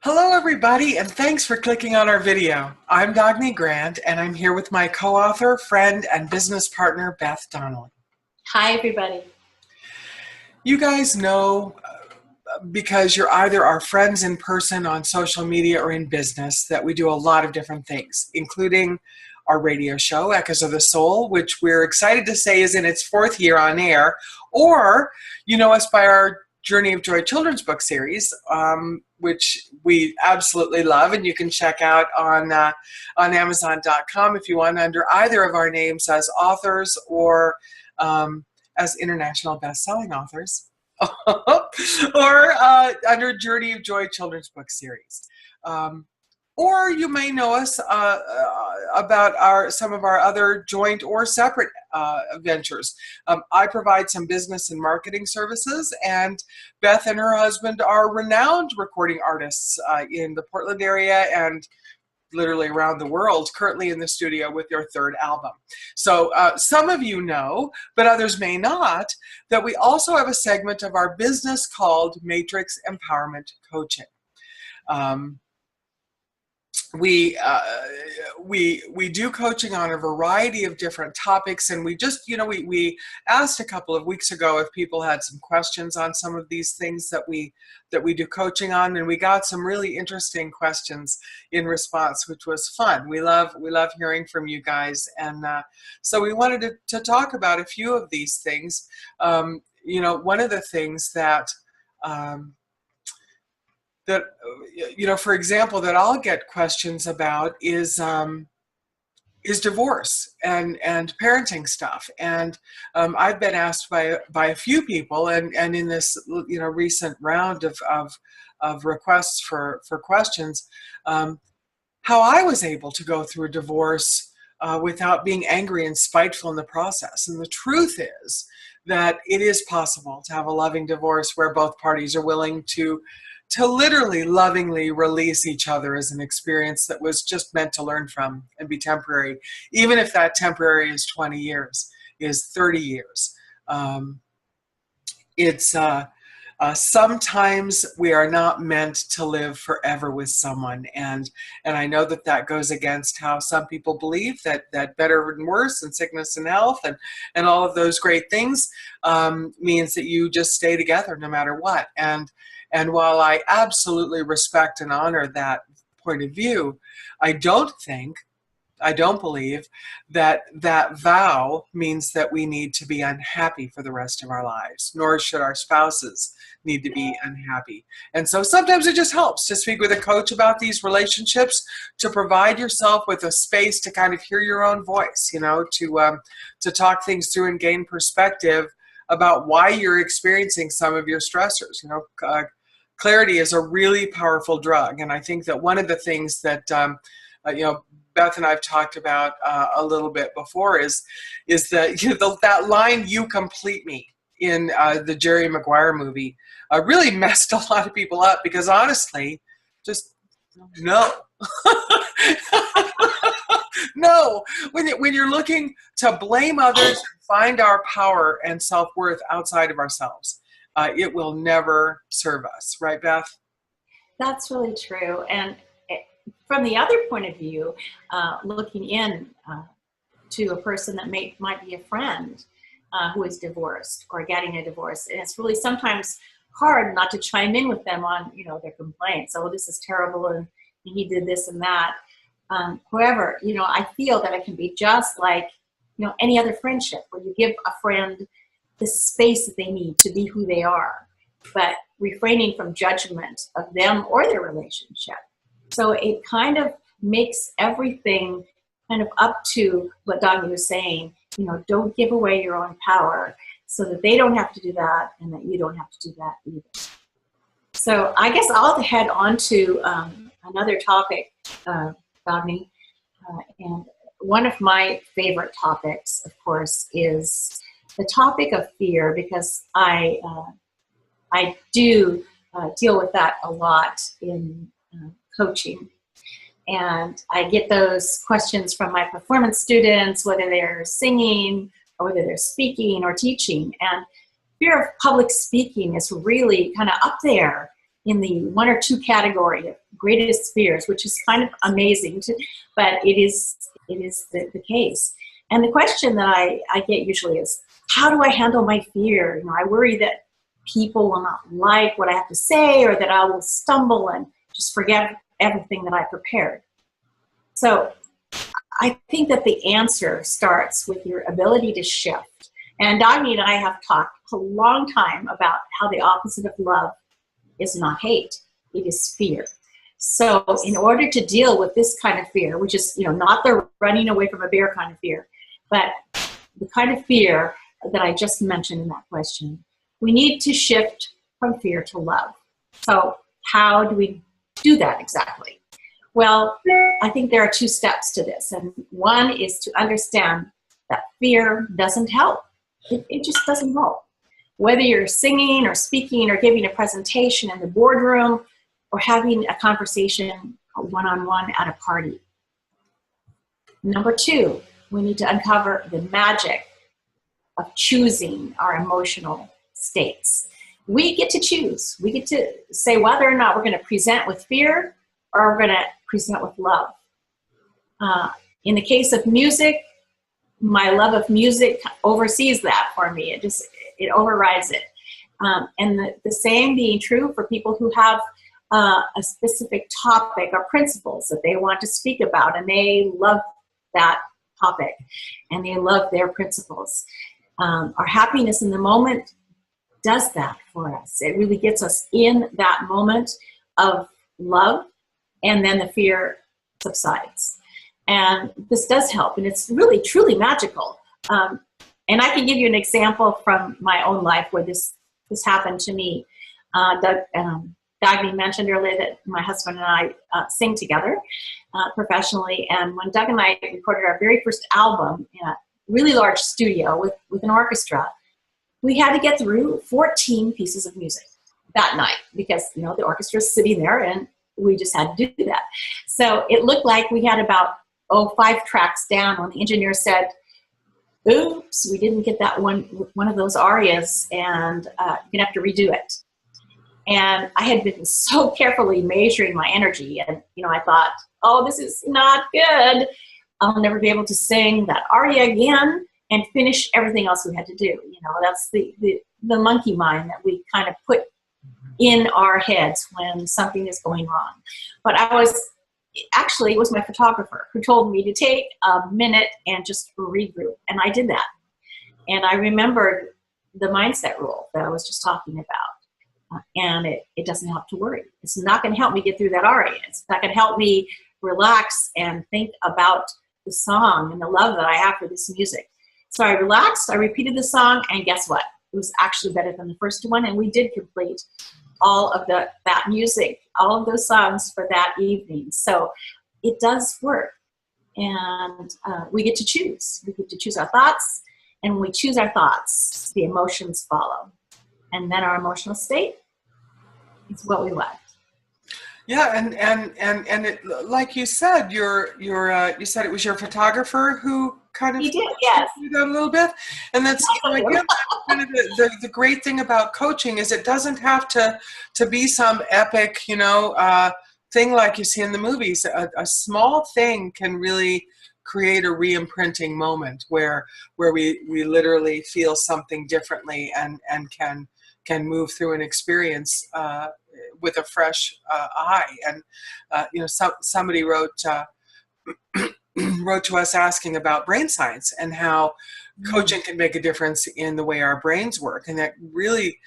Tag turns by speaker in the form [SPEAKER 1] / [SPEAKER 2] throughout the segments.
[SPEAKER 1] Hello everybody, and thanks for clicking on our video. I'm Dagny and I'm here with my co-author, friend, and business partner, Beth Donnelly.
[SPEAKER 2] Hi everybody.
[SPEAKER 1] You guys know, because you're either our friends in person on social media or in business, that we do a lot of different things, including our radio show, Echoes of the Soul, which we're excited to say is in its 4th year on air, or you know us by our Journey of Joy children's book series, which we absolutely love, and you can check out on Amazon.com if you want, under either of our names as authors or as international best-selling authors, or under Journey of Joy children's book series. Or you may know us about some of our other joint or separate ventures. I provide some business and marketing services, and Beth and her husband are renowned recording artists in the Portland area and literally around the world, currently in the studio with their 3rd album. So some of you know, but others may not, that we also have a segment of our business called Matrix Empowerment Coaching. We do coaching on a variety of different topics, and we just, we asked a couple of weeks ago if people had some questions on some of these things that we do coaching on, and we got some really interesting questions in response, which was fun. We love hearing from you guys, and so we wanted to talk about a few of these things. One of the things that for example, that I'll get questions about is divorce and parenting stuff. And I've been asked by a few people, and in this recent round of requests for questions, how I was able to go through a divorce without being angry and spiteful in the process. And the truth is that it is possible to have a loving divorce where both parties are willing to literally lovingly release each other as an experience that was just meant to learn from and be temporary, even if that temporary is 20 years, is 30 years. Sometimes we are not meant to live forever with someone, and I know that goes against how some people believe, that better and worse and sickness and health and all of those great things means that you just stay together no matter what. And while I absolutely respect and honor that point of view, I don't believe that vow means that we need to be unhappy for the rest of our lives, nor should our spouses need to be unhappy. And so sometimes it just helps to speak with a coach about these relationships, to provide yourself with a space to kind of hear your own voice, to talk things through and gain perspective about why you're experiencing some of your stressors. Clarity is a really powerful drug, and I think that one of the things that Beth and I've talked about a little bit before is that that line, "You complete me," in the Jerry Maguire movie really messed a lot of people up, because honestly, just no. No, when you're looking to blame others and find our power and self-worth outside of ourselves, it will never serve us. Right, Beth?
[SPEAKER 2] That's really true. And from the other point of view, looking in to a person that might be a friend who is divorced or getting a divorce, and it's really sometimes hard not to chime in with them on their complaints. "Oh, this is terrible, and he did this and that." However, I feel that it can be just like any other friendship, where you give a friend the space that they need to be who they are, but refraining from judgment of them or their relationship. So it kind of makes everything kind of up to what Dagny was saying, don't give away your own power, so that they don't have to do that and that you don't have to do that either. So I guess I'll head on to another topic, Dagny, and one of my favorite topics, of course, is the topic of fear, because I do deal with that a lot in coaching. And I get those questions from my performance students, whether they're singing or whether they're speaking or teaching. And fear of public speaking is really kind of up there in the 1 or 2 category of greatest fears, which is kind of amazing, but it is the case. And the question that I get usually is, how do I handle my fear? You know, I worry that people will not like what I have to say, or that I will stumble and just forget everything that I prepared. So I think that the answer starts with your ability to shift. And Dagny and I have talked a long time about how the opposite of love is not hate, it is fear. So in order to deal with this kind of fear, which is, you know, not the running away from a bear kind of fear, but the kind of fear that I just mentioned in that question, we need to shift from fear to love. So how do we do that exactly? Well, I think there are 2 steps to this. And one is to understand that fear doesn't help. It just doesn't help. Whether you're singing or speaking or giving a presentation in the boardroom or having a conversation one-on-one at a party. Number 2, we need to uncover the magic of choosing our emotional states. We get to choose. We get to say whether or not we're going to present with fear or we're going to present with love. In the case of music, my love of music oversees that for me. It overrides it. And the same being true for people who have a specific topic or principles that they want to speak about, and they love that topic and they love their principles. Our happiness in the moment does that for us. It really gets us in that moment of love, and then the fear subsides. And this does help, and it's really, truly magical. And I can give you an example from my own life where this happened to me. Dagny mentioned earlier that my husband and I sing together professionally. And when Doug and I recorded our very first album in a really large studio with an orchestra, we had to get through 14 pieces of music that night because, you know, the orchestra's sitting there and we just had to do that. So it looked like we had about 5 tracks down when the engineer said, oops, we didn't get that one of those arias, and you're gonna have to redo it. And I had been so carefully measuring my energy, and you know, I thought, oh, this is not good. I'll never be able to sing that aria again and finish everything else we had to do. You know, that's the monkey mind that we kind of put in our heads when something is going wrong. But it was my photographer who told me to take a minute and just regroup. And I did that. And I remembered the mindset rule that I was just talking about. And it doesn't help to worry. It's not going to help me get through that aria. It's not going to help me relax and think about the song and the love that I have for this music. So I relaxed, I repeated the song, and guess what? It was actually better than the first one, and we did complete all of that music, all of those songs for that evening. So it does work, and we get to choose. We get to choose our thoughts, and when we choose our thoughts, the emotions follow. And then our emotional state is what we want.
[SPEAKER 1] Yeah, and it, like you said, you said it was your photographer who kind of
[SPEAKER 2] He did, yes.
[SPEAKER 1] You that a little bit, and that's again, kind of the great thing about coaching is it doesn't have to be some epic, thing like you see in the movies. A small thing can really create a re-imprinting moment where we literally feel something differently and can move through an experience with a fresh eye. And somebody wrote to us asking about brain science and how coaching can make a difference in the way our brains work, and that really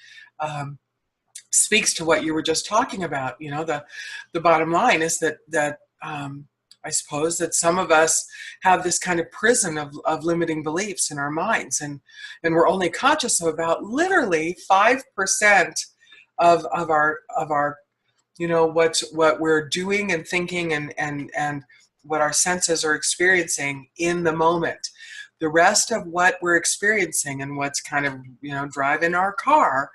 [SPEAKER 1] speaks to what you were just talking about. The bottom line is that I suppose that some of us have this kind of prison of limiting beliefs in our minds, and we're only conscious of about literally 5% of our what we're doing and thinking and what our senses are experiencing in the moment. The rest of what we're experiencing and what's kind of driving our car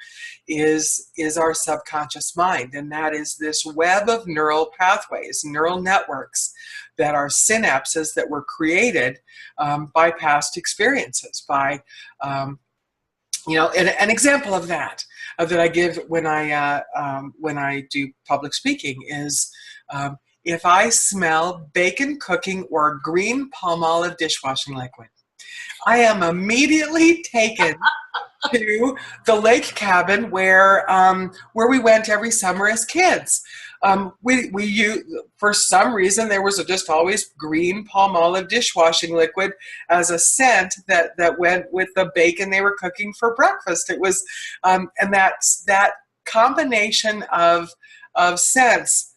[SPEAKER 1] is our subconscious mind, and that is this web of neural pathways, neural networks that are synapses that were created by past experiences, by an example of that that I give when I do public speaking is if I smell bacon cooking or green palm olive dishwashing liquid, I am immediately taken to the lake cabin where we went every summer as kids. We used, for some reason, there was just always green palm olive dishwashing liquid as a scent that went with the bacon they were cooking for breakfast. It was, and that combination of scents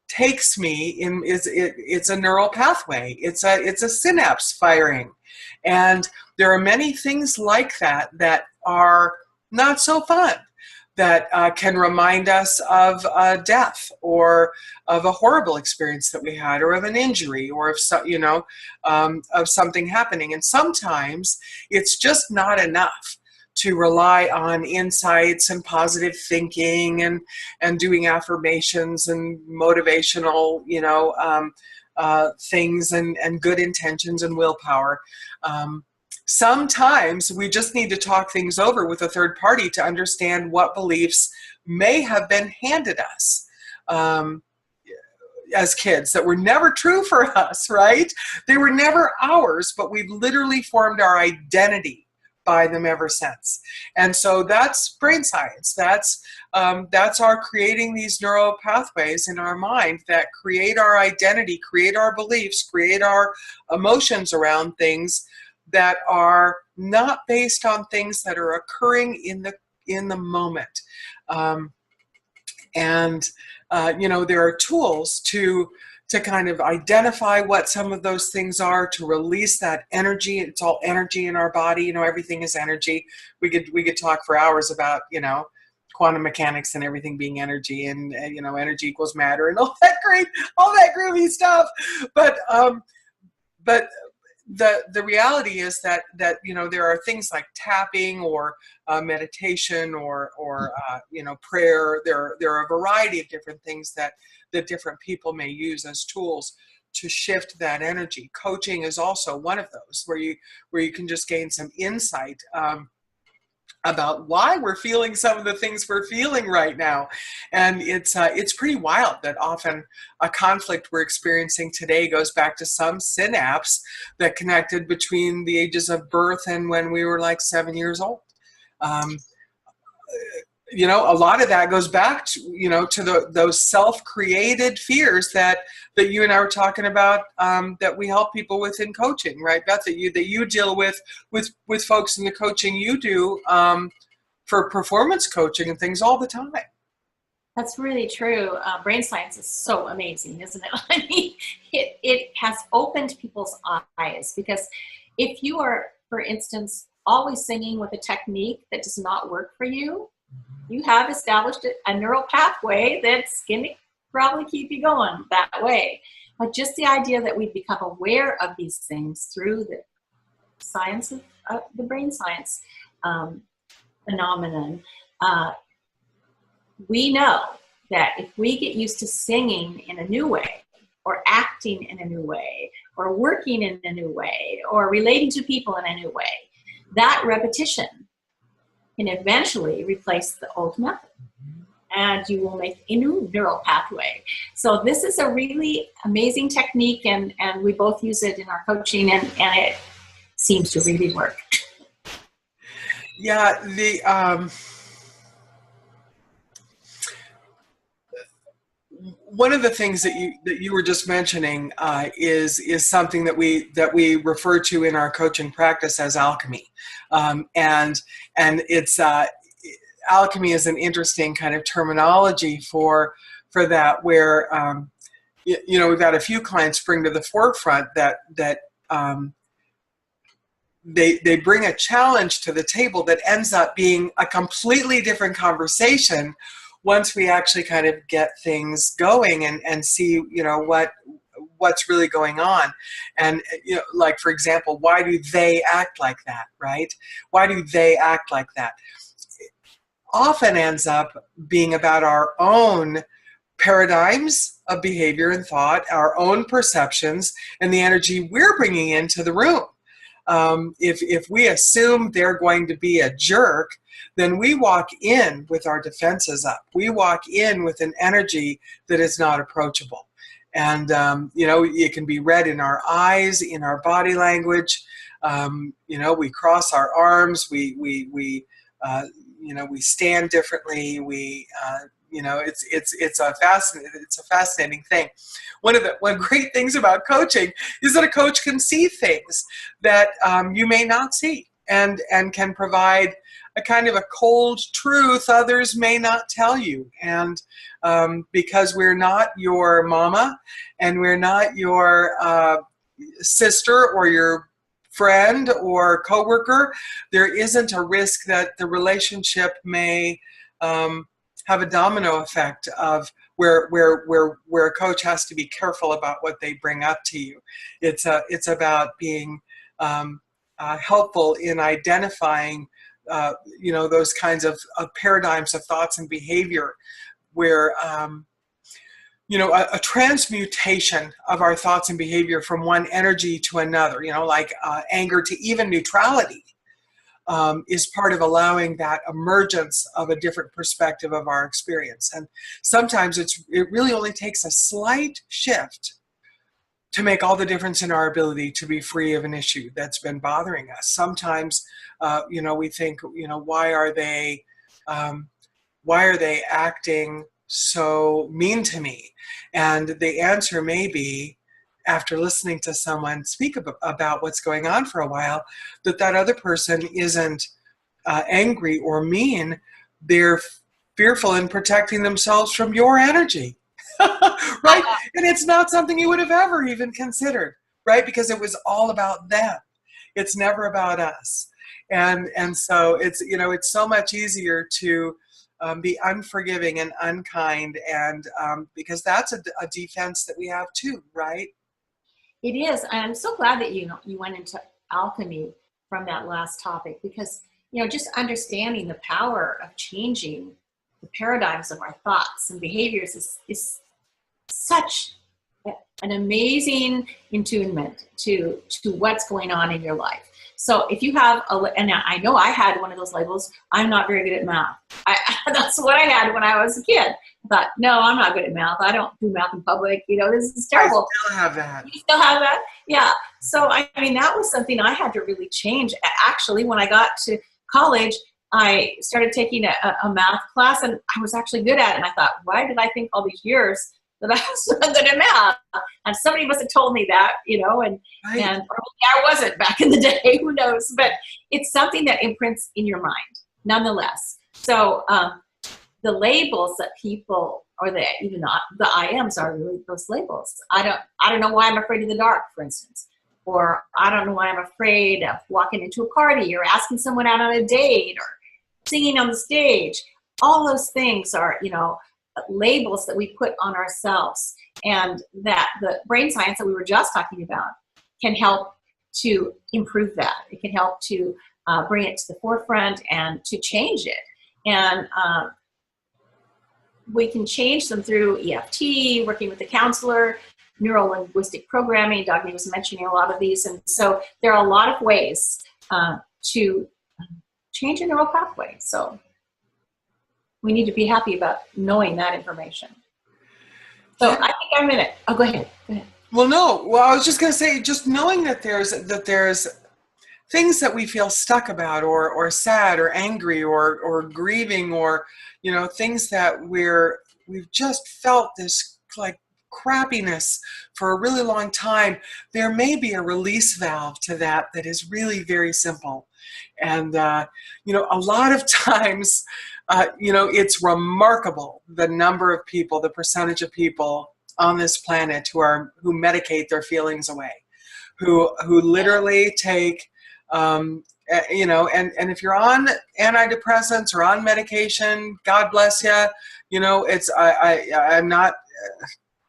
[SPEAKER 1] takes me in. It's a neural pathway. It's a synapse firing, and there are many things like that that are not so fun, that can remind us of death or of a horrible experience that we had, or of an injury, or of something happening. And sometimes it's just not enough to rely on insights and positive thinking and doing affirmations and motivational, things and good intentions and willpower. Sometimes we just need to talk things over with a third party to understand what beliefs may have been handed us as kids that were never true for us, right? They were never ours, but we've literally formed our identity by them ever since. And so that's brain science. That's our creating these neural pathways in our mind that create our identity, create our beliefs, create our emotions around things that are not based on things that are occurring in the moment. There are tools to kind of identify what some of those things are, to release that energy. It's all energy in our body. Everything is energy. We could talk for hours about, quantum mechanics and everything being energy, and energy equals matter and all that groovy stuff. But the reality is that there are things like tapping or meditation or prayer. There are a variety of different things that different people may use as tools to shift that energy. Coaching is also one of those where you can just gain some insight about why we're feeling some of the things we're feeling right now. And it's pretty wild that often a conflict we're experiencing today goes back to some synapse that connected between the ages of birth and when we were like 7 years old. A lot of that goes back to those self-created fears that you and I were talking about, that we help people with in coaching, right, Beth? That you deal with folks in the coaching you do for performance coaching and things all the time.
[SPEAKER 2] That's really true. Brain science is so amazing, isn't it? I mean, it has opened people's eyes, because if you are, for instance, always singing with a technique that does not work for you, you have established a neural pathway that's going to probably keep you going that way. But just the idea that we've become aware of these things through the science of the brain science phenomenon, we know that if we get used to singing in a new way, or acting in a new way, or working in a new way, or relating to people in a new way, that repetition can eventually replace the old method, and you will make a new neural pathway. So this is a really amazing technique, and we both use it in our coaching, and it seems to really work.
[SPEAKER 1] Yeah, one of the things that you were just mentioning is something that we refer to in our coaching practice as alchemy, and it's alchemy is an interesting kind of terminology for that, where we've had a few clients bring to the forefront that they bring a challenge to the table that ends up being a completely different conversation once we actually kind of get things going and see, what's really going on. And, like, for example, why do they act like that, right? Why do they act like that? It often ends up being about our own paradigms of behavior and thought, our own perceptions, and the energy we're bringing into the room. If we assume they're going to be a jerk, then we walk in with our defenses up. We walk in with an energy that is not approachable. And, it can be read in our eyes, in our body language. We cross our arms, we stand differently. It's a fascinating thing. One great things about coaching is that a coach can see things that you may not see, and can provide a kind of a cold truth others may not tell you. And because we're not your mama, and we're not your sister or your friend or coworker, there isn't a risk that the relationship may have a domino effect of where a coach has to be careful about what they bring up to you. It's about being helpful in identifying those kinds of paradigms of thoughts and behavior, where a transmutation of our thoughts and behavior from one energy to another, like anger to even neutrality, is part of allowing that emergence of a different perspective of our experience. And sometimes it really only takes a slight shift to make all the difference in our ability to be free of an issue that's been bothering us. Sometimes, we think, why are they acting so mean to me? And the answer may be, after listening to someone speak about what's going on for a while, that other person isn't angry or mean. They're fearful and protecting themselves from your energy. Right? And it's not something you would have ever even considered, right? Because it was all about them. It's never about us. And so it's so much easier to be unforgiving and unkind, and because that's a defense that we have too, right?
[SPEAKER 2] It is. I'm so glad that you went into alchemy from that last topic, because just understanding the power of changing the paradigms of our thoughts and behaviors is such an amazing attunement to what's going on in your life. So if you have and I know I had one of those labels, I'm not very good at math. That's what I had when I was a kid. I thought, no, I'm not good at math. I don't do math in public. This is terrible.
[SPEAKER 1] I still have that.
[SPEAKER 2] You still have that? Yeah. So, that was something I had to really change. Actually, when I got to college, I started taking a math class, and I was actually good at it. And I thought, why did I think all these years that I was so good at math? And somebody must have told me that, and
[SPEAKER 1] Right.
[SPEAKER 2] and probably I wasn't back in the day. Who knows? But it's something that imprints in your mind, nonetheless. So the labels that people, or even the IMs, are really those labels. I don't know why I'm afraid of the dark, for instance, or I don't know why I'm afraid of walking into a party or asking someone out on a date or singing on the stage. All those things are, labels that we put on ourselves, and that the brain science that we were just talking about can help to improve that. It can help to bring it to the forefront and to change it. And we can change them through EFT, working with a counselor, neuro-linguistic programming. Dagny was mentioning a lot of these. And so there are a lot of ways to change a neural pathway. So we need to be happy about knowing that information. So I think I'm in it. Oh, go ahead.
[SPEAKER 1] Well, no. Well, I was just going to say, just knowing that there's things that we feel stuck about, or sad, or angry, or grieving, or things that we've just felt this like crappiness for a really long time. There may be a release valve to that is really very simple. And a lot of times, it's remarkable the number of people, the percentage of people on this planet who medicate their feelings away, who literally take and if you're on antidepressants or on medication, God bless you.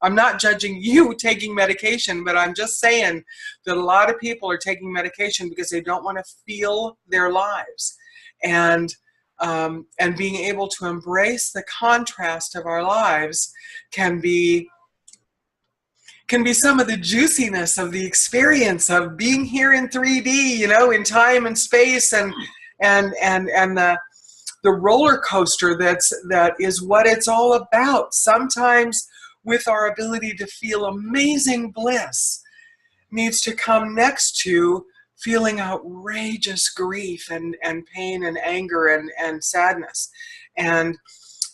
[SPEAKER 1] I'm not judging you taking medication, but I'm just saying that a lot of people are taking medication because they don't want to feel their lives, and being able to embrace the contrast of our lives can be can be some of the juiciness of the experience of being here in 3D, you know, in time and space, and the roller coaster that is what it's all about. Sometimes with our ability to feel amazing bliss needs to come next to feeling outrageous grief and pain and anger and sadness. And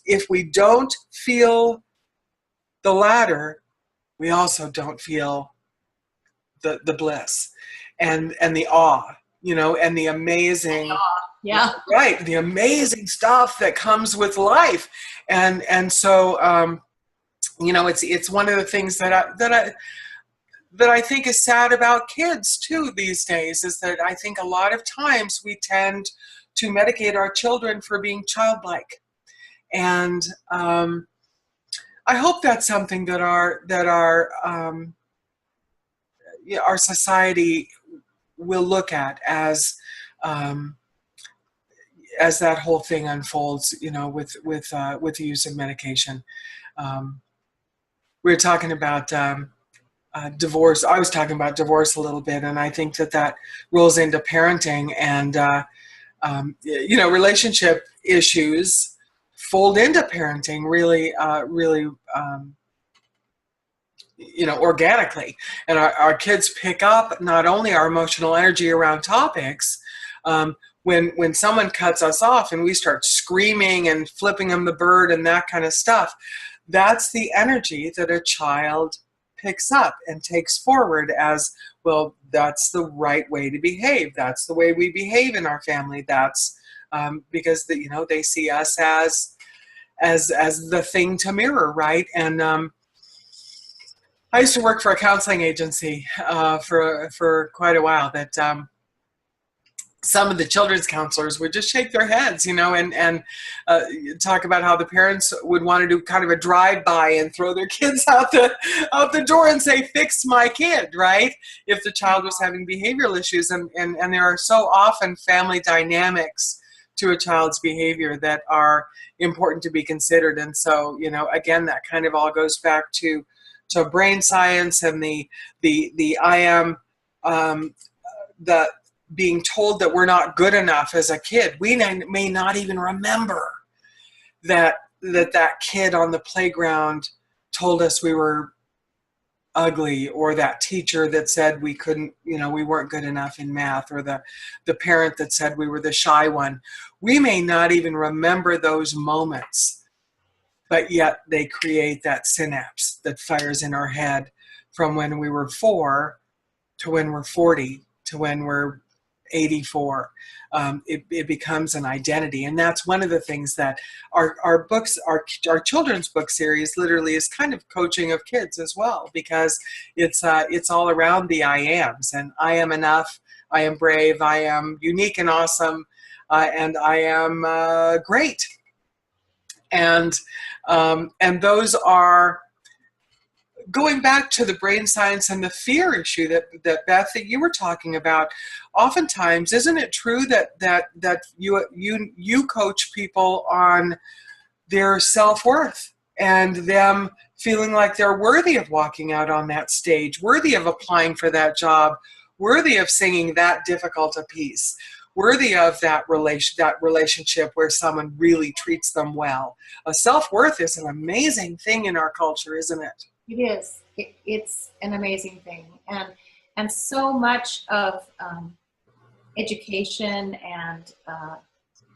[SPEAKER 1] if we don't feel the latter, we also don't feel the bliss and the awe, you know, and the amazing,
[SPEAKER 2] yeah,
[SPEAKER 1] right, the amazing stuff that comes with life. And so you know, it's one of the things that I think is sad about kids too these days, is that I think a lot of times we tend to medicate our children for being childlike. And I hope that's something that our society will look at as that whole thing unfolds, you know, with the use of medication. We were talking about divorce. I was talking about divorce a little bit, and I think that rolls into parenting, and you know, relationship issues fold into parenting really, you know, organically. And our kids pick up not only our emotional energy around topics, when someone cuts us off and we start screaming and flipping them the bird and that kind of stuff, that's the energy that a child picks up and takes forward as, well, that's the right way to behave. That's the way we behave in our family. That's because you know, they see us as the thing to mirror, right? And I used to work for a counseling agency for quite a while. That some of the children's counselors would just shake their heads, you know, and talk about how the parents would want to do kind of a drive-by and throw their kids out the door and say, "Fix my kid," right? If the child was having behavioral issues, and there are so often family dynamics to a child's behavior that are important to be considered. And so, you know, again, that kind of all goes back to brain science and the I am the being told that we're not good enough as a kid. We may not even remember that kid on the playground told us we were ugly, or that teacher that said we couldn't, you know, we weren't good enough in math, or the parent that said we were the shy one. We may not even remember those moments, but yet they create that synapse that fires in our head from when we were 4 to when we're 40 to when we're 84. It becomes an identity. And that's one of the things that our books, our children's book series literally is kind of coaching of kids as well, because it's all around the I ams, and I am enough, I am brave, I am unique and awesome, and I am great. And those are, going back to the brain science and the fear issue that Beth, that you were talking about. Oftentimes, isn't it true that you coach people on their self-worth and them feeling like they're worthy of walking out on that stage, worthy of applying for that job, worthy of singing that difficult a piece, worthy of that relationship where someone really treats them well? A self-worth is an amazing thing in our culture, isn't it?
[SPEAKER 2] It is. It's an amazing thing, and so much of education and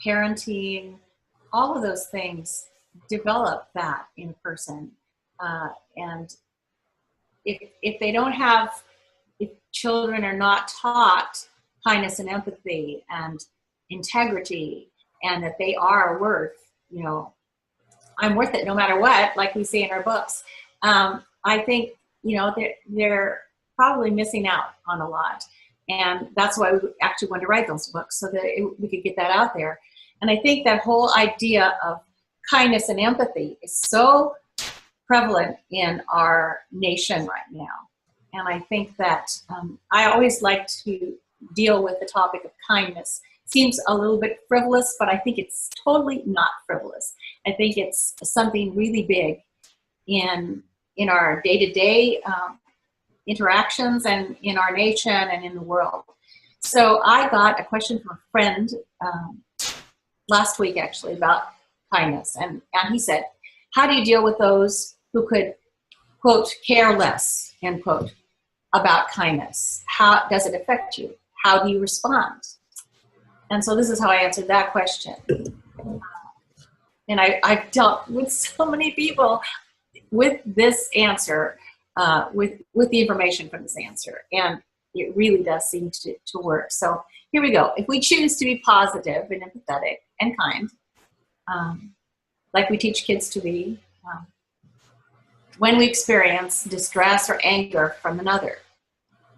[SPEAKER 2] parenting, all of those things develop that in a person. And if they don't have, if children are not taught kindness and empathy and integrity, and that they are worth, you know, I'm worth it no matter what, like we say in our books. I think, you know, they're probably missing out on a lot. And that's why we actually wanted to write those books, so that we could get that out there. And I think that whole idea of kindness and empathy is so prevalent in our nation right now. And I think that I always like to deal with the topic of kindness. Seems a little bit frivolous, but I think it's totally not frivolous. I think it's something really big in our day-to-day interactions and in our nation and in the world. So I got a question from a friend last week, actually, about kindness. And he said, how do you deal with those who could, quote, care less, end quote, about kindness? How does it affect you? How do you respond? And so this is how I answered that question. And I've dealt with so many people with this answer, with the information from this answer. And it really does seem to work. So here we go. If we choose to be positive and empathetic and kind, like we teach kids to be, when we experience distress or anger from another,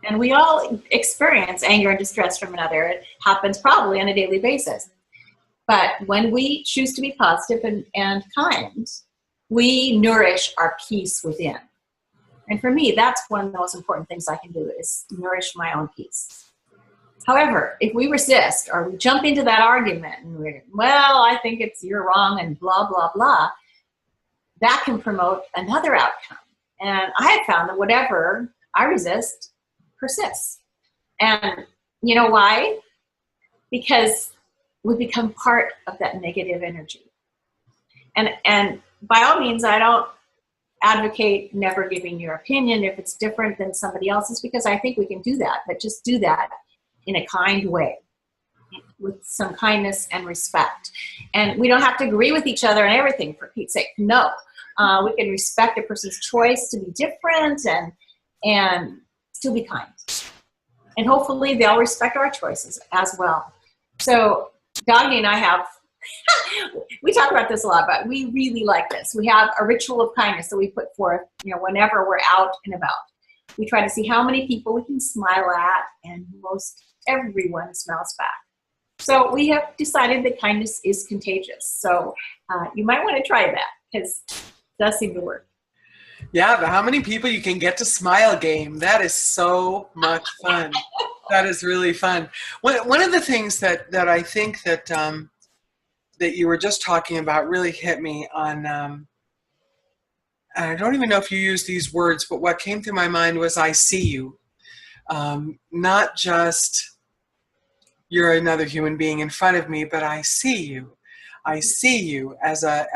[SPEAKER 2] and we all experience anger and distress from another, it happens probably on a daily basis. But when we choose to be positive and kind, we nourish our peace within. And for me, that's one of the most important things I can do, is nourish my own peace. However, if we resist or we jump into that argument and we're, well, I think you're wrong and blah, blah, blah, that can promote another outcome. And I have found that whatever I resist persists. And you know why? Because we become part of that negative energy. And by all means, I don't advocate never giving your opinion if it's different than somebody else's, because I think we can do that, but just do that in a kind way, with some kindness and respect. And we don't have to agree with each other on everything, for Pete's sake. No, we can respect a person's choice to be different and still be kind. And hopefully they'll respect our choices as well. So Dagny and I have, we talk about this a lot, but we really like this. We have a ritual of kindness that we put forth, whenever we're out and about. We try to see how many people we can smile at, and most everyone smiles back. So we have decided that kindness is contagious. So you might want to try that, because it does seem to work.
[SPEAKER 1] Yeah, but how many people you can get to smile game? That is so much fun. That is really fun. One of the things that I think that that you were just talking about really hit me on, I don't even know if you used these words, but what came through my mind was, I see you. Not just you're another human being in front of me, but I see you. I see you as a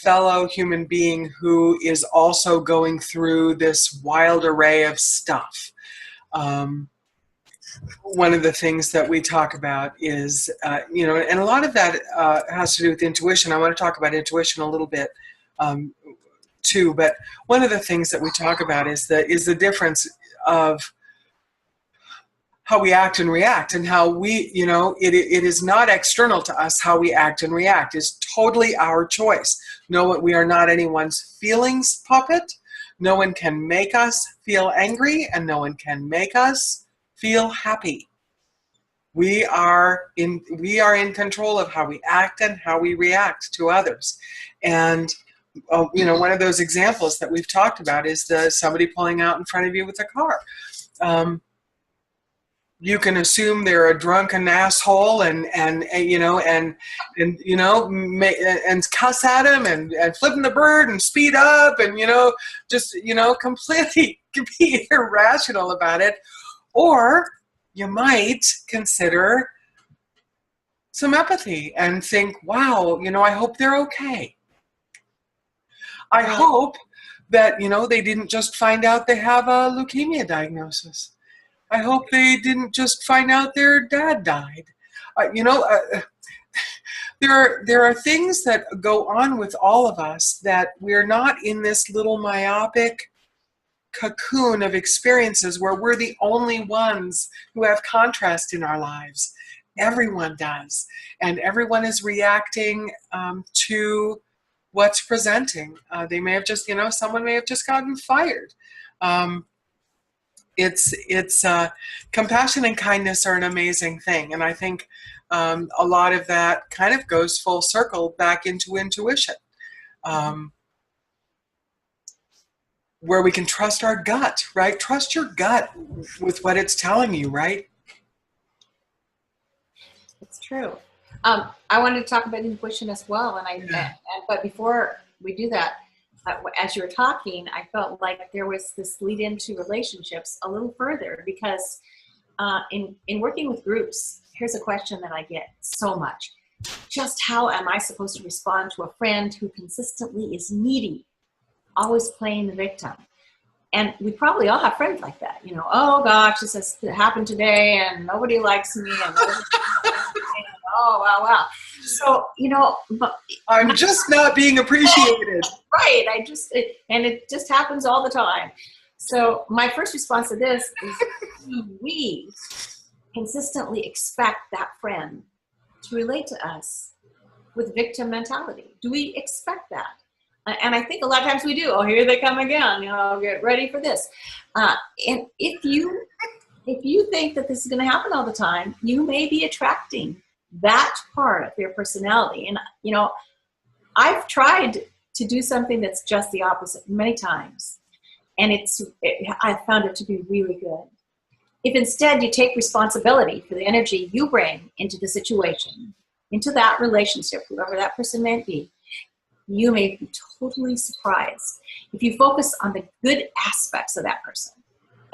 [SPEAKER 1] fellow human being who is also going through this wild array of stuff. One of the things that we talk about is, and a lot of that has to do with intuition. I want to talk about intuition a little bit too, but one of the things that we talk about is the difference of how we act and react, and how we, it is not external to us how we act and react. It's totally our choice. We are not anyone's feelings puppet. No one can make us feel angry, and no one can make us feel happy. We are in control of how we act and how we react to others. And one of those examples that we've talked about is somebody pulling out in front of you with a car. You can assume they're a drunken asshole and cuss at him and flipping the bird and speed up and completely be irrational about it. Or you might consider some empathy and think, wow, I hope they're okay. I hope that, they didn't just find out they have a leukemia diagnosis. I hope they didn't just find out their dad died. There are things that go on with all of us, that we're not in this little myopic cocoon of experiences where we're the only ones who have contrast in our lives. Everyone does. And everyone is reacting to what's presenting. They may have just, someone may have just gotten fired. It's compassion and kindness are an amazing thing. And I think a lot of that kind of goes full circle back into intuition, where we can trust our gut, right? Trust your gut with what it's telling you, right?
[SPEAKER 2] It's true. I wanted to talk about intuition as well. But before we do that, as you were talking, I felt like there was this lead into relationships a little further, because in working with groups, here's a question that I get so much. Just how am I supposed to respond to a friend who consistently is needy, always playing the victim? And we probably all have friends like that. You know, oh gosh, this has happened today and nobody likes me. And oh, wow. So, you know, but
[SPEAKER 1] I'm just not being appreciated.
[SPEAKER 2] Right. And it just happens all the time. So my first response to this is, do we consistently expect that friend to relate to us with victim mentality? Do we expect that? And I think a lot of times we do. Oh, here they come again. You know, get ready for this. And if you think that this is going to happen all the time, you may be attracting that part of your personality. And, you know, I've tried to do something that's just the opposite many times. And I found it to be really good. If instead you take responsibility for the energy you bring into the situation, into that relationship, whoever that person may be, you may be totally surprised if you focus on the good aspects of that person.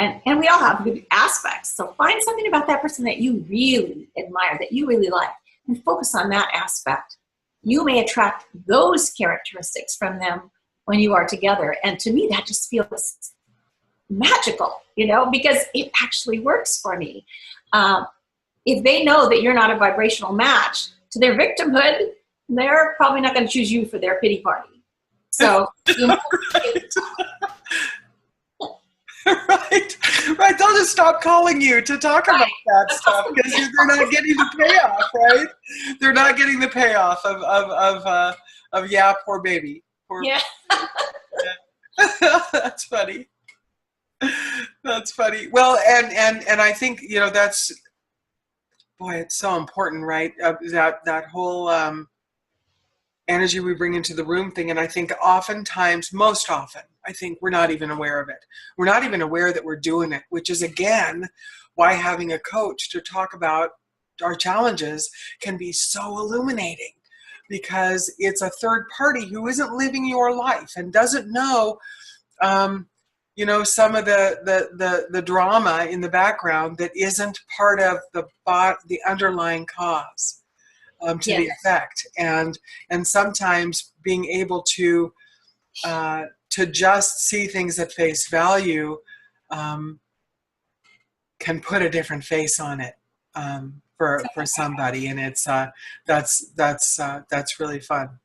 [SPEAKER 2] And we all have good aspects. So find something about that person that you really admire, that you really like, and focus on that aspect. You may attract those characteristics from them when you are together. And to me, that just feels magical, you know, because it actually works for me. If they know that you're not a vibrational match to their victimhood, they're probably not going to choose you for their pity party. So, you know,
[SPEAKER 1] right. They'll just stop calling you to talk about that stuff because they're not getting the payoff, right? They're not getting the payoff of yeah, poor baby.
[SPEAKER 2] Yeah.
[SPEAKER 1] That's funny. That's funny. Well, and I think, you know, that's, boy, it's so important, right? That whole energy we bring into the room thing. And I think oftentimes, most often, I think we're not even aware of it. We're not even aware that we're doing it, which is, again, why having a coach to talk about our challenges can be so illuminating, because it's a third party who isn't living your life and doesn't know, you know, some of the drama in the background that isn't part of the underlying cause to
[SPEAKER 2] Yes.
[SPEAKER 1] the effect. And sometimes being able to just see things at face value can put a different face on it for somebody, and it's that's really fun.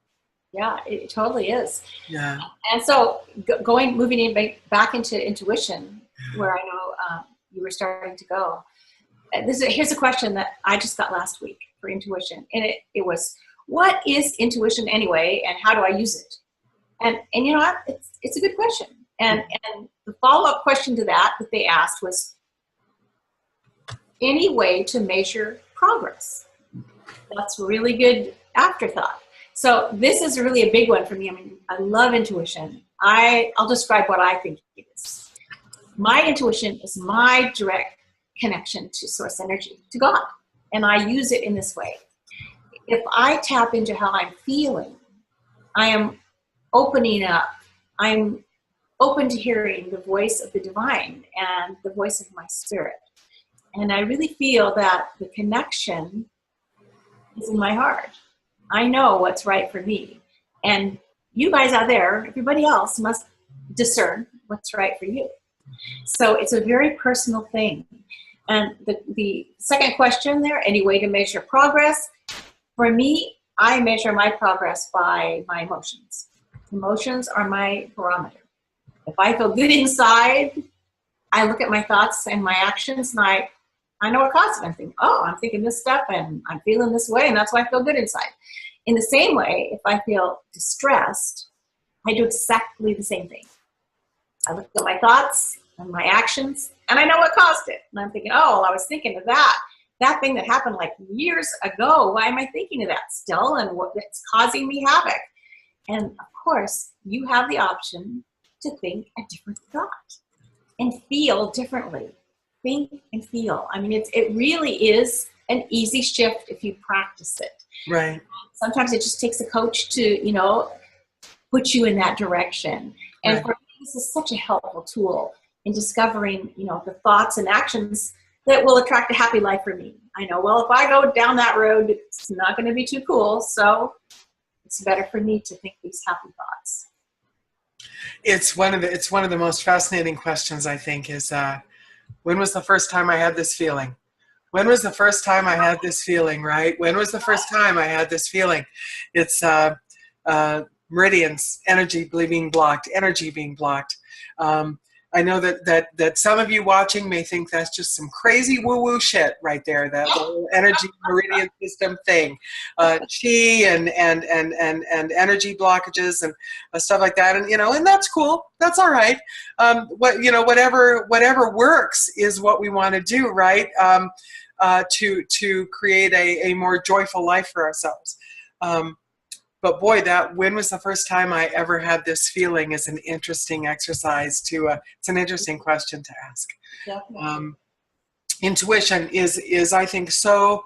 [SPEAKER 2] Yeah, it totally is.
[SPEAKER 1] Yeah.
[SPEAKER 2] And so moving back into intuition, where I know you were starting to go. Here's a question that I just got last week for intuition. And it was, what is intuition anyway, and how do I use it? And you know what? It's a good question. And the follow-up question to that they asked was, any way to measure progress? That's a really good afterthought. So this is really a big one for me. I mean, I love intuition. I'll describe what I think it is. My intuition is my direct connection to source energy, to God. And I use it in this way. If I tap into how I'm feeling, I am opening up. I'm open to hearing the voice of the divine and the voice of my spirit. And I really feel that the connection is in my heart. I know what's right for me. And you guys out there, everybody else, must discern what's right for you. So it's a very personal thing. And the second question there, any way to measure progress? For me, I measure my progress by my emotions. Emotions are my barometer. If I feel good inside, I look at my thoughts and my actions, and I know what caused it. I'm thinking this stuff, and I'm feeling this way, and that's why I feel good inside. In the same way, if I feel distressed, I do exactly the same thing. I look at my thoughts and my actions, and I know what caused it. And I'm thinking, oh, well, I was thinking of that thing that happened like years ago. Why am I thinking of that still? And it's causing me havoc. And of course, you have the option to think a different thought and feel differently. Think and feel. I mean, it really is an easy shift if you practice it.
[SPEAKER 1] Right.
[SPEAKER 2] Sometimes it just takes a coach to, you know, put you in that direction. And
[SPEAKER 1] Right.
[SPEAKER 2] for me, this is such a helpful tool in discovering, the thoughts and actions that will attract a happy life for me. I know, well, if I go down that road, it's not going to be too cool. So it's better for me to think these happy thoughts.
[SPEAKER 1] It's one of the most fascinating questions, I think, is when was the first time I had this feeling? When was the first time I had this feeling, right? When was the first time I had this feeling? It's meridians, energy being blocked, energy being blocked. I know that some of you watching may think that's just some crazy woo-woo shit right there, that the whole energy meridian system thing, chi and energy blockages and stuff like that, and that's cool. That's all right. Whatever works is what we want to do, right? To create a more joyful life for ourselves. But boy, when was the first time I ever had this feeling is an interesting exercise it's an interesting question to ask. Intuition is I think so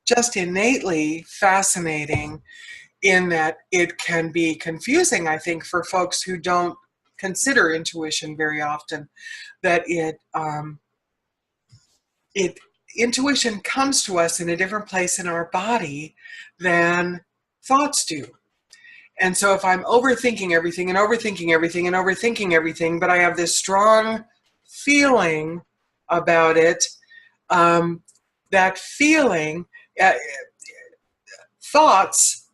[SPEAKER 1] just innately fascinating in that it can be confusing, I think, for folks who don't consider intuition very often, that intuition comes to us in a different place in our body than thoughts do. And so if I'm overthinking everything and overthinking everything and overthinking everything, but I have this strong feeling about it, that feeling, thoughts,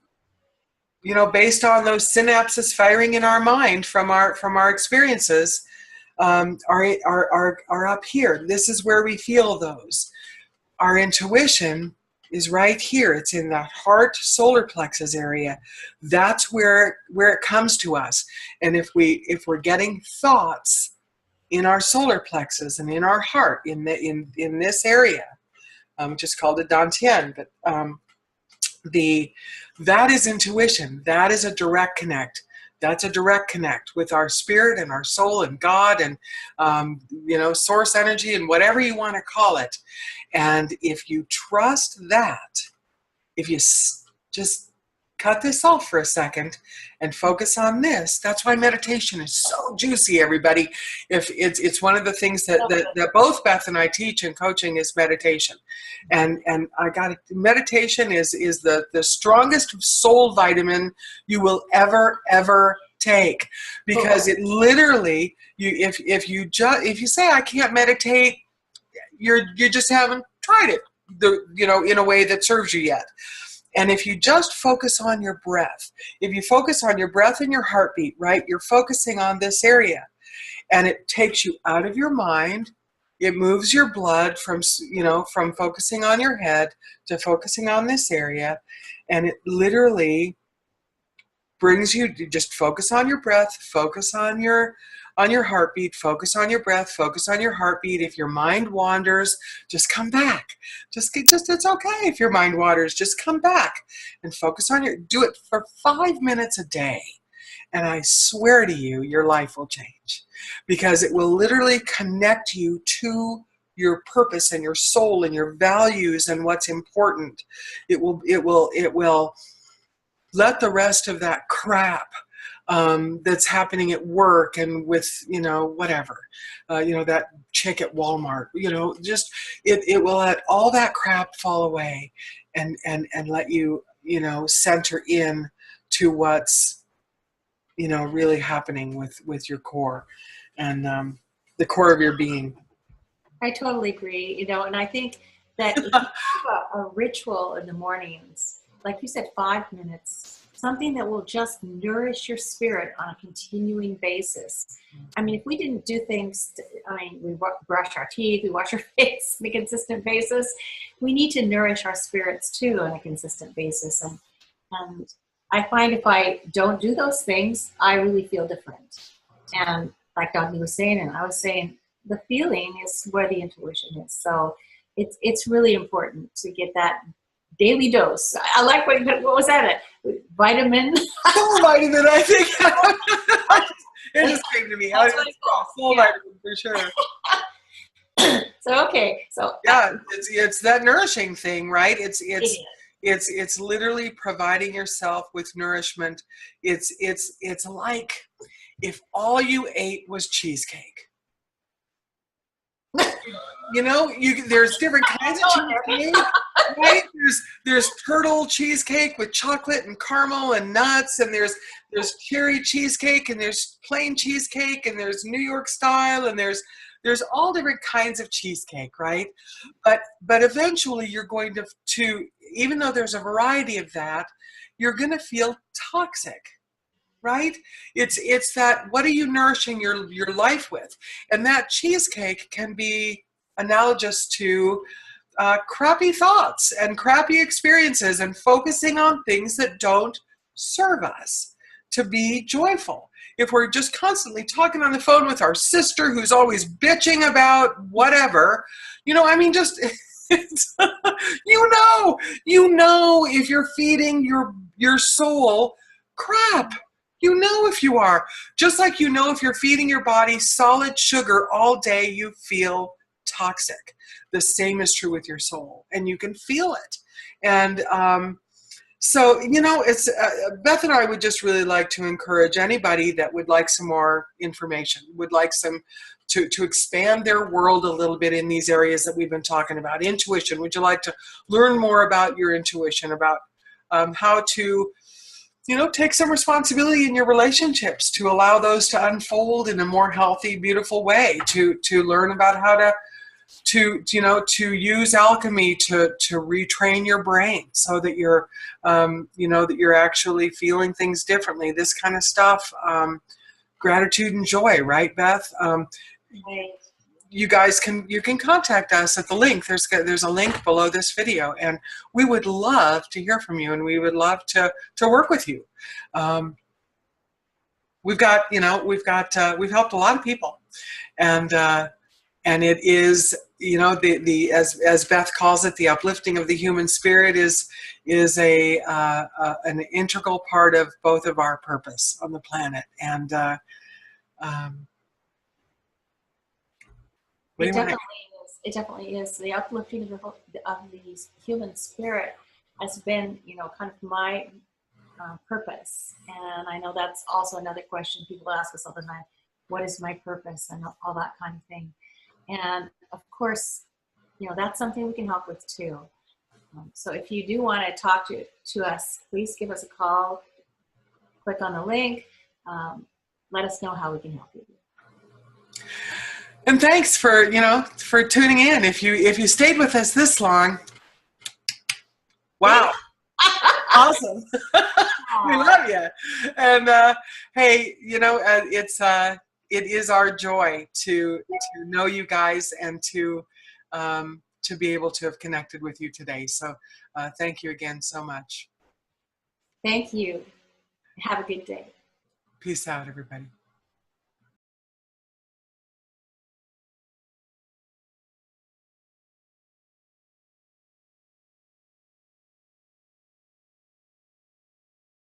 [SPEAKER 1] based on those synapses firing in our mind from our experiences, are up here. This is where we feel those. Our intuition is right here. It's in the heart solar plexus area. That's where it comes to us. And if we're getting thoughts in our solar plexus and in our heart in this area, which is called a dantian, but that is intuition. That is a direct connect. That's a direct connect with our spirit and our soul and God and source energy and whatever you want to call it. And if you trust that, if you just cut this off for a second and focus on this, that's why meditation is so juicy, everybody. If it's one of the things that both Beth and I teach in coaching is meditation. And meditation is the strongest soul vitamin you will ever take, because it literally, if you say I can't meditate, you just haven't tried it, in a way that serves you yet. And if you just focus on your breath, if you focus on your breath and your heartbeat, right, you're focusing on this area, and it takes you out of your mind. It moves your blood from focusing on your head to focusing on this area, and it literally brings you to just focus on your breath, focus on your heartbeat, focus on your breath, focus on your heartbeat. If your mind wanders, just come back. Just it's okay if your mind wanders, just come back and focus on do it for 5 minutes a day. And I swear to you, your life will change, because it will literally connect you to your purpose and your soul and your values and what's important. It will let the rest of that crap that's happening at work and with, whatever, that chick at Walmart, just, it will let all that crap fall away and let you, center in to what's, really happening with your core and the core of your being.
[SPEAKER 2] I totally agree, and I think that if you have a ritual in the mornings, like you said, 5 minutes, something that will just nourish your spirit on a continuing basis. I mean, if we didn't do things, we brush our teeth, we wash our face on a consistent basis, we need to nourish our spirits too on a consistent basis. And I find if I don't do those things, I really feel different. And like Dagny was saying, and I was saying, the feeling is where the intuition is. So it's really important to get that daily dose. I like what was that? Vitamin?
[SPEAKER 1] Full vitamin, I think. It just came to me. Full vitamin for sure.
[SPEAKER 2] So okay, so
[SPEAKER 1] yeah, it's that nourishing thing, right? It's It's literally providing yourself with nourishment. It's like if all you ate was cheesecake. You know, there's different kinds of cheesecake, right? There's turtle cheesecake with chocolate and caramel and nuts, and there's cherry cheesecake, and there's plain cheesecake, and there's New York style, and there's all different kinds of cheesecake, right? But eventually you're going to even though there's a variety of that, you're going to feel toxic. Right? It's that, what are you nourishing your life with? And that cheesecake can be analogous to crappy thoughts and crappy experiences and focusing on things that don't serve us to be joyful. If we're just constantly talking on the phone with our sister who's always bitching about whatever, you know, I mean, just, you know, if you're feeding your soul crap. You know if you are. Just like you know if you're feeding your body solid sugar all day, you feel toxic. The same is true with your soul, and you can feel it. And so, you know, it's Beth and I would just really like to encourage anybody that would like some more information, would like some to expand their world a little bit in these areas that we've been talking about. Intuition. Would you like to learn more about your intuition, about how to, you know, take some responsibility in your relationships, to allow those to unfold in a more healthy, beautiful way, to learn about how to you know, to use alchemy to retrain your brain so that you're, you know, that you're actually feeling things differently, this kind of stuff. Gratitude and joy, right, Beth?
[SPEAKER 2] Right.
[SPEAKER 1] You guys can contact us at the link. There's a link below this video, and we would love to hear from you, and we would love to work with you. We've helped a lot of people, and it is, you know, the as Beth calls it, the uplifting of the human spirit is an integral part of both of our purpose on the planet, and
[SPEAKER 2] It definitely is. It definitely is. The uplifting of the human spirit has been, you know, kind of my purpose. And I know that's also another question people ask us all the time. What is my purpose? And all that kind of thing. And of course, you know, that's something we can help with too. So if you do want to talk to us, please give us a call. Click on the link. Let us know how we can help you.
[SPEAKER 1] And thanks for tuning in. If you stayed with us this long, wow, awesome. We love you. And hey, you know, it is our joy to know you guys and to be able to have connected with you today. So thank you again so much.
[SPEAKER 2] Thank you. Have a good day.
[SPEAKER 1] Peace out, everybody.